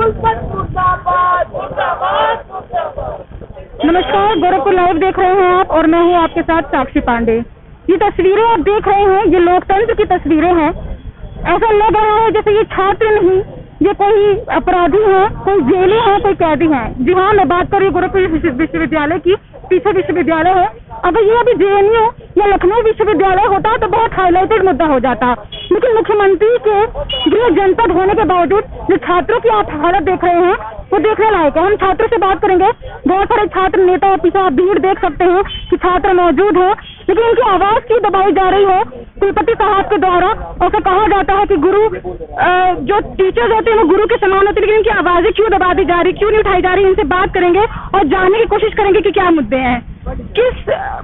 नमस्कार, गोरखपुर लाइव देख रहे हैं आप और मैं हूं आपके साथ साक्षी पांडे। ये तस्वीरें आप देख रहे हैं, ये लोकतंत्र की तस्वीरें हैं। ऐसा लग रहा है जैसे ये छात्र नहीं, ये कोई अपराधी है, कोई जेली है, कोई कैदी है। जी हाँ, मैं बात कर रही हूँ गोरखपुर विश्वविद्यालय की। पीछे विश्वविद्यालय है। अगर ये अभी JNU या लखनऊ विश्वविद्यालय होता तो बहुत हाईलाइटेड मुद्दा हो जाता, लेकिन मुख्यमंत्री के गृह जनपद होने के बावजूद जो छात्रों की आप हालत देख रहे हैं वो देखने लायक है। हम छात्रों से बात करेंगे। बहुत सारे छात्र नेता और पीछे आप भीड़ देख सकते हैं कि छात्र मौजूद है, लेकिन उनकी आवाज क्यों दबाई जा रही है कुलपति साहब के द्वारा। ऐसा कहा जाता है कि गुरु जो टीचर्स होते हैं वो गुरु के समान होते हैं, लेकिन इनकी आवाजें क्यों दबा दी जा रही, क्यों नहीं उठाई जा रही। इनसे बात करेंगे और जानने की कोशिश करेंगे कि क्या मुद्दे हैं, किस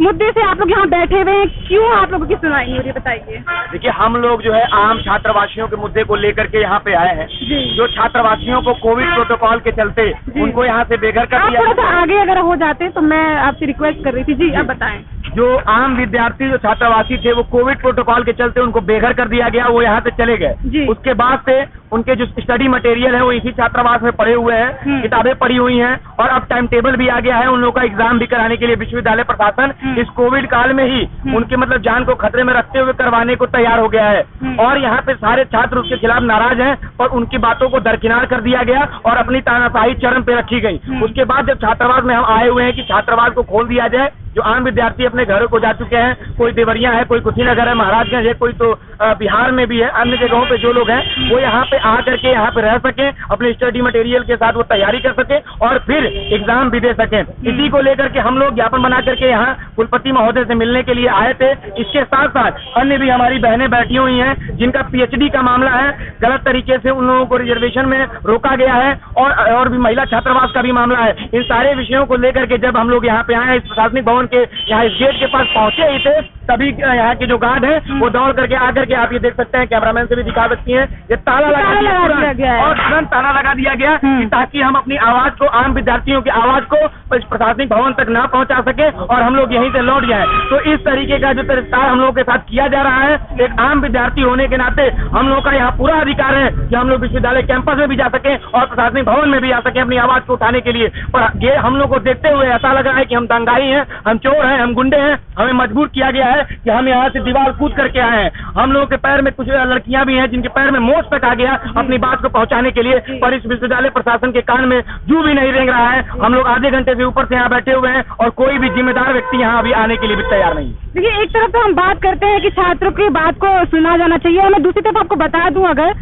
मुद्दे से आप लोग यहाँ बैठे हुए हैं, क्यों आप लोगों की सुनाई नहीं हो रही, बताइए। देखिए, हम लोग जो है आम छात्रवासियों के मुद्दे को लेकर के यहाँ पे आए हैं। जो छात्रवासियों को कोविड प्रोटोकॉल के चलते उनको यहाँ से बेघर कर दिया। थोड़ा सा आगे अगर हो जाते तो मैं आपसे रिक्वेस्ट कर रही थी। जी, अब बताएं। जो आम विद्यार्थी जो छात्रावासी थे वो कोविड प्रोटोकॉल के चलते उनको बेघर कर दिया गया, वो यहाँ से चले गए। उसके बाद से उनके जो स्टडी मटेरियल है वो इसी छात्रावास में पड़े हुए हैं, किताबें पड़ी हुई हैं और अब टाइम टेबल भी आ गया है उन लोगों का एग्जाम भी कराने के लिए। विश्वविद्यालय प्रशासन इस कोविड काल में ही उनके मतलब जान को खतरे में रखते हुए करवाने को तैयार हो गया है और यहाँ पे सारे छात्र उसके खिलाफ नाराज हैं और उनकी बातों को दरकिनार कर दिया गया और अपनी तानाशाही चरम पे रखी गई। उसके बाद जब छात्रावास में हम आए हुए हैं कि छात्रावास को खोल दिया जाए, जो आम विद्यार्थी अपने घरों को जा चुके हैं, कोई देवरिया है, कोई कुशीनगर है, महाराजगंज है, कोई तो बिहार में भी है, अन्य जगहों पे जो लोग हैं वो यहाँ पे आकर के यहाँ पे रह सकें, अपने स्टडी मटेरियल के साथ वो तैयारी कर सकें और फिर एग्जाम भी दे सकें। इसी को लेकर के हम लोग ज्ञापन बना करके यहाँ कुलपति महोदय से मिलने के लिए आए थे। इसके साथ साथ अन्य भी हमारी बहनें बैठी हुई हैं जिनका PhD का मामला है, गलत तरीके से उन लोगों को रिजर्वेशन में रोका गया है और भी महिला छात्रावास का भी मामला है। इन सारे विषयों को लेकर के जब हम लोग यहाँ पे आए, इस प्रशासनिक भवन के यहाँ इस गेट के पास पहुंचे ही थे, तभी यहाँ के जो गार्ड हैं वो दौड़ करके आकर के, आप ये देख सकते हैं, कैमरामैन से भी दिखा सकती हैं, ये ताला लगा दिया गया और तुरंत ताला लगा दिया गया ताकि हम अपनी आवाज को, आम विद्यार्थियों की आवाज को प्रशासनिक भवन तक ना पहुंचा सके और हम लोग यहीं से लौट जाए। तो इस तरीके का जो तिरस्कार हम लोगों के साथ किया जा रहा है, एक आम विद्यार्थी होने के नाते हम लोग का यहाँ पूरा अधिकार है कि हम लोग विश्वविद्यालय कैंपस में भी जा सके और प्रशासनिक भवन में भी आ सके अपनी आवाज को उठाने के लिए। पर ये हम लोग को देखते हुए ऐसा लग रहा है कि हम दंगाई हैं, हम चोर हैं, हम गुंडे हैं, हमें मजबूर किया गया है कि हम यहाँ से दीवार कूद करके आए हैं। हम लोगों के पैर में कुछ लड़कियां भी हैं जिनके पैर में मोच तक आ गया अपनी बात को पहुंचाने के लिए, पर इस विश्वविद्यालय प्रशासन के कान में जू भी नहीं रेंग रहा है। हम लोग आधे घंटे से ऊपर से यहाँ बैठे हुए हैं और कोई भी जिम्मेदार व्यक्ति यहाँ अभी आने के लिए भी तैयार नहीं। देखिए, एक तरफ तो हम बात करते हैं कि छात्रों की बात को सुना जाना चाहिए, और मैं दूसरी तरफ आपको बता दूं अगर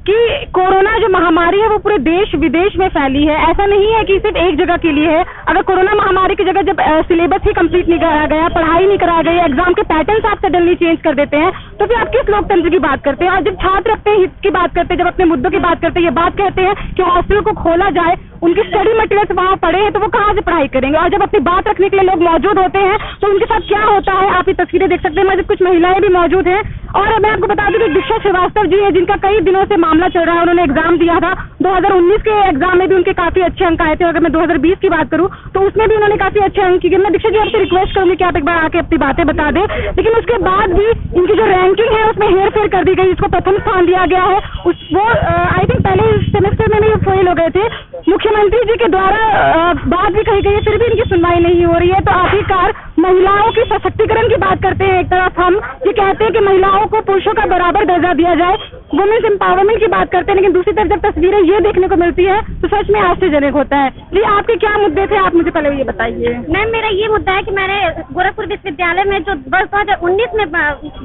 कि कोरोना जो महामारी है वो पूरे देश विदेश में फैली है। ऐसा नहीं है कि सिर्फ एक जगह के लिए है। अगर कोरोना महामारी की जगह जब सिलेबस ही कंप्लीट नहीं कराया गया, पढ़ाई नहीं कराया गया, एग्जाम के पैटर्न आप सडनली चेंज कर देते हैं, तो फिर आप किस लोकतंत्र की बात करते हैं। और जब छात्र अपने हित की बात करते हैं, जब अपने मुद्दों की बात करते हैं, ये बात कहते हैं कि हॉस्टल को खोला जाए, उनकी स्टडी मटेरियल वहाँ पड़े हैं, तो वो कहाँ से पढ़ाई करेंगे। और जब अपनी बात रखने के लिए लोग मौजूद होते हैं तो उनके साथ क्या होता है, आप ये तस्वीरें देख सकते हैं। मौजूद कुछ महिलाएं भी मौजूद हैं और मैं आपको बता दूं कि दीक्षा श्रीवास्तव जी है जिनका कई दिनों से मामला चल रहा है। उन्होंने एग्जाम दिया था 2019 के एग्जाम में भी उनके काफी अच्छे अंक आए थे। अगर मैं 2020 की बात करूं तो उसमें भी उन्होंने काफी अच्छे अंक किए। मैं दीक्षा जी आपसे रिक्वेस्ट करूंगी कि आप एक बार आके अपनी बातें बता दें। लेकिन उसके बाद भी इनकी जो रैंकिंग है उसमें हेर फेर कर दी गई, इसको प्रथम स्थान दिया गया है। वो आई थिंक पहले सेमेस्टर में भी फेल हो गए थे। मुख्यमंत्री जी के द्वारा बात भी कही गई है, फिर भी इनकी सुनवाई नहीं हो रही है। तो आखिरकार महिलाओं की सशक्तिकरण की बात करते हैं, एक तरफ हम ये कहते हैं कि महिलाओं को पुरुषों का बराबर दर्जा दिया जाए, वुमेन्स एम्पावरमेंट की बात करते हैं, लेकिन दूसरी तरफ जब तस्वीरें ये देखने को मिलती है तो सच में आश्चर्यजनक होता है। जी, आपके क्या मुद्दे थे, आप मुझे पहले ये बताइए। मैम, मेरा ये मुद्दा है कि मैंने गोरखपुर विश्वविद्यालय में जो वर्ष 2019 में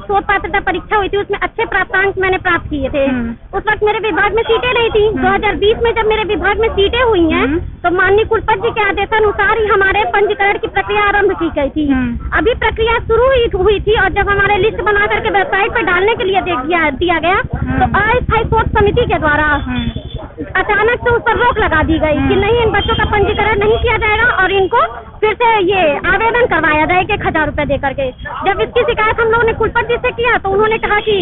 शोध पात्रता परीक्षा हुई थी उसमें अच्छे प्राप्तांक मैंने प्राप्त किए थे। उस वक्त मेरे विभाग में सीटें नहीं थी। 2020 में जब मेरे विभाग में सीटें हुई हैं तो माननीय कुलपति जी के आदेशानुसार ही हमारे पंजीकरण की प्रक्रिया आरंभ की गई थी। अभी प्रक्रिया शुरू हुई थी और जब हमारे लिस्ट बना करके वेबसाइट पर डालने के लिए दिया गया तो अस्थायी शोध समिति के द्वारा अचानक से उस पर रोक लगा दी गई कि नहीं, इन बच्चों का पंजीकरण नहीं किया जाएगा और इनको फिर से ये आवेदन करवाया जाए 1000 रुपए दे करके। जब इसकी शिकायत हम लोगों ने कुलपति से किया तो उन्होंने कहा कि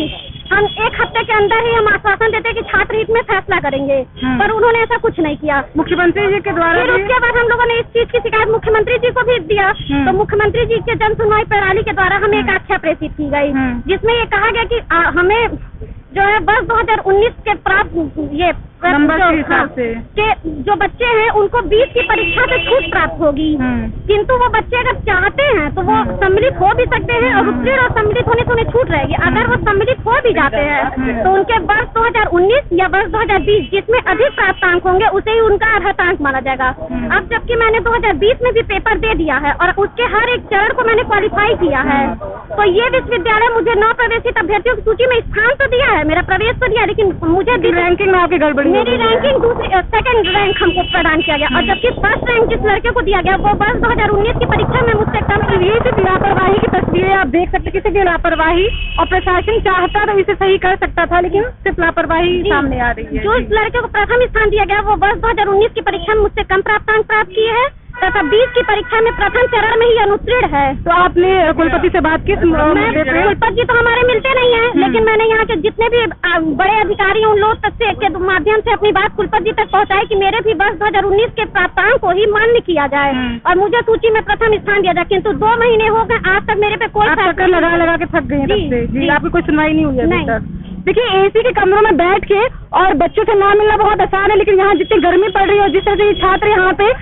हम 1 हफ्ते के अंदर ही हम आश्वासन देते कि छात्र हित में फैसला करेंगे, पर उन्होंने ऐसा कुछ नहीं किया। मुख्यमंत्री जी के द्वारा फिर उसके बाद हम लोगों ने इस चीज की शिकायत मुख्यमंत्री जी को भी दिया तो मुख्यमंत्री जी के जन सुनवाई प्रणाली के द्वारा हमें एक आख्या प्रेषित की गई जिसमें ये कहा गया कि हमें जो है वर्ष 2019 के प्राप्त ये नंबर के हिसाब से कि जो बच्चे हैं उनको 20 की परीक्षा से छूट प्राप्त होगी, किंतु वो बच्चे अगर चाहते हैं तो वो सम्मिलित हो भी सकते हैं और उत्तीर्ण और सम्मिलित होने से उन्हें छूट रहेगी। अगर वो सम्मिलित हो भी जाते हैं तो उनके वर्ष 2019 या वर्ष 2020 जिसमें अधिक प्राप्तांक होंगे उसे ही उनका अर्हतांक माना जाएगा। अब जबकि मैंने 2020 में भी पेपर दे दिया है और उसके हर एक चरण को मैंने क्वालिफाई किया है, तो ये विश्वविद्यालय मुझे 9 प्रवेशित अभ्यर्थियों की सूची में स्थान तो दिया है, मेरा प्रवेश तो दिया, लेकिन मुझे रैंकिंग में आपकी गड़बड़ी, मेरी रैंकिंग सेकंड रैंक हमको प्रदान किया गया और जबकि फर्स्ट रैंक जिस लड़के को दिया गया वो वर्ष 2019 की परीक्षा में मुझसे कम। ये सिर्फ लापरवाही की तस्वीरें आप देख सकते, किसी की लापरवाही, और प्रशासन चाहता तो इसे सही कर सकता था, लेकिन सिर्फ लापरवाही सामने आ रही है। जो लड़के को प्रथम स्थान दिया गया वो वर्ष 2019 की परीक्षा में मुझसे कम प्राप्तांक प्राप्त किए हैं तथा 20 की परीक्षा में प्रथम चरण में ही अनुत्तीर्ण है। तो आपने कुलपति से बात की? कुलपति तो हमारे मिलते नहीं है, लेकिन मैंने यहाँ के जितने भी बड़े अधिकारी उन लोग तक से के माध्यम से अपनी बात कुलपति तक पहुँचाई कि मेरे भी वर्ष 2019 के प्राप्तांक को ही मान्य किया जाए और मुझे सूची में प्रथम स्थान दिया जाए, किंतु 2 महीने हो गए आज तक मेरे पे कोई चक्कर लगा के थक गए जी, आपकी कोई सुनवाई नहीं हुई अभी तक। देखिए, एसी के कमरों में बैठ के और बच्चों से ना मिलना बहुत आसान है, लेकिन यहाँ जितनी गर्मी पड़ रही है और जिस तरह से ये छात्र यहाँ पे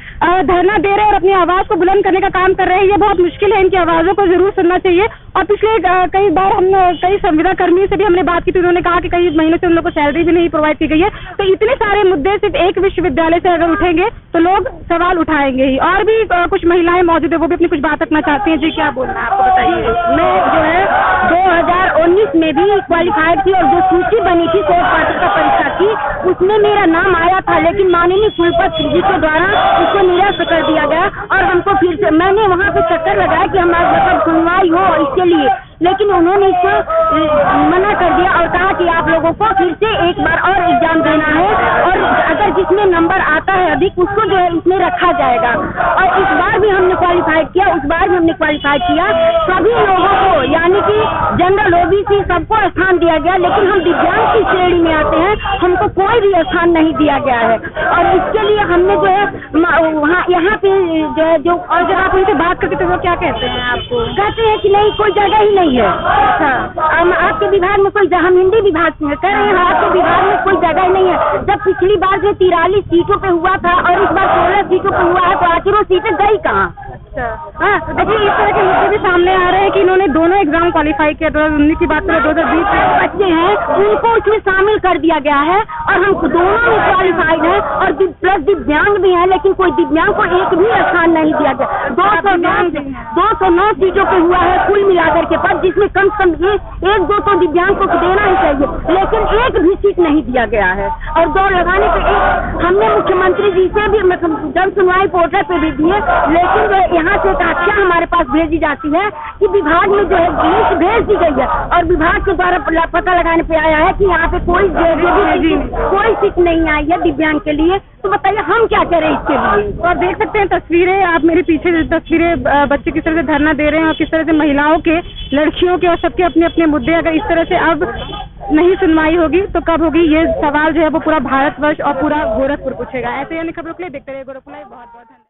धरना दे रहे हैं और अपनी आवाज को बुलंद करने का काम कर रहे हैं, ये बहुत मुश्किल है। इनकी आवाजों को जरूर सुनना चाहिए। और पिछले कई बार हमने कई संविदा कर्मियों से भी हमने बात की थी, उन्होंने कहा कि कई महीनों से उन लोगों को सैलरी भी नहीं प्रोवाइड की गई है। तो इतने सारे मुद्दे सिर्फ एक विश्वविद्यालय से अगर उठेंगे तो लोग सवाल उठाएंगे ही। और भी कुछ महिलाएं मौजूद है, वो भी अपनी कुछ बात रखना चाहती हैं। जी, क्या बोलना है आपको, बताइए। मैं जो है 2019 में भी क्वालिफाइड थी और जो सूची बनी थी कोर्ट पात्रता परीक्षा की, उसमें मेरा नाम आया था, लेकिन माननीय कुलपति जी के द्वारा उसको निरस्त कर दिया गया और हमको फिर से मैंने वहाँ पे चक्कर लगाया कि हमारे मतलब सुनवाई हो इसके लिए, लेकिन उन्होंने इसको मना कर दिया और कहा कि आप लोगों को फिर से एक बार और एग्जाम देना है और अगर जिसमें नंबर आता है अधिक उसको जो है इसमें रखा जाएगा। और इस बार भी हमने क्वालिफाई किया, उस बार भी हमने क्वालिफाई किया। सभी लोगों को यानी कि जनरल ओबीसी सबको स्थान दिया गया, लेकिन हम दिव्यांग की श्रेणी में आते हैं, हमको कोई भी स्थान नहीं दिया गया है। और इसके लिए हमने जो है वहाँ यहाँ पे जो है जो और जब आप उनसे बात करते तो वो क्या कहते हैं आपको? कहते हैं कि नहीं, कोई जगह ही नहीं है। अच्छा, आपके विभाग में कोई, हम हिंदी विभाग में कह रहे हैं, आपके विभाग में कोई जगह नहीं है। जब पिछली बार जो 43 सीटों पे हुआ था और इस बार 16 सीटों पे हुआ है, तो आखिर वो सीटें गई कहाँ? हाँ, देखिए, इस तरह के मुद्दे भी सामने आ रहे हैं कि इन्होंने दोनों एग्जाम क्वालिफाई किया। 2019 की बात करें, 2020 में बच्चे हैं उनको उसमें शामिल कर दिया गया है और हम दोनों में क्वालिफाइड है और प्लस दिव्यांग भी है, लेकिन कोई दिव्यांग को एक भी स्थान नहीं दिया गया। 209 सीटों पे हुआ है कुल मिलाकर के पास, जिसमें कम से कम 1-2 दिव्यांग को देना ही चाहिए, लेकिन एक भी सीट नहीं दिया गया है। और दौड़ लगाने पे हमने मुख्यमंत्री जी से भी मतलब जन सुनवाई पोर्टल पे भी दिए, लेकिन यहाँ से साक्ष्य हमारे पास भेजी जाती है कि विभाग में जो है लिस्ट भेज दी गई है और विभाग के द्वारा पता लगाने पे आया है कि यहाँ पे कोई सीट नहीं आई है दिव्यांग के लिए। तो बताइए हम क्या करें इसके लिए? तो आप देख सकते हैं तस्वीरें, आप मेरे पीछे तस्वीरें, बच्चे किस तरह से धरना दे रहे हैं और किस तरह से महिलाओं के, लड़कियों के और सबके अपने अपने मुद्दे। अगर इस तरह से अब नहीं सुनवाई होगी तो कब होगी, ये सवाल जो है वो पूरा भारतवर्ष और पूरा गोरखपुर पूछेगा। ऐसे अन्य खबरों के लिए देखते रहिए गोरखपुर लाइव। बहुत बहुत धन्यवाद।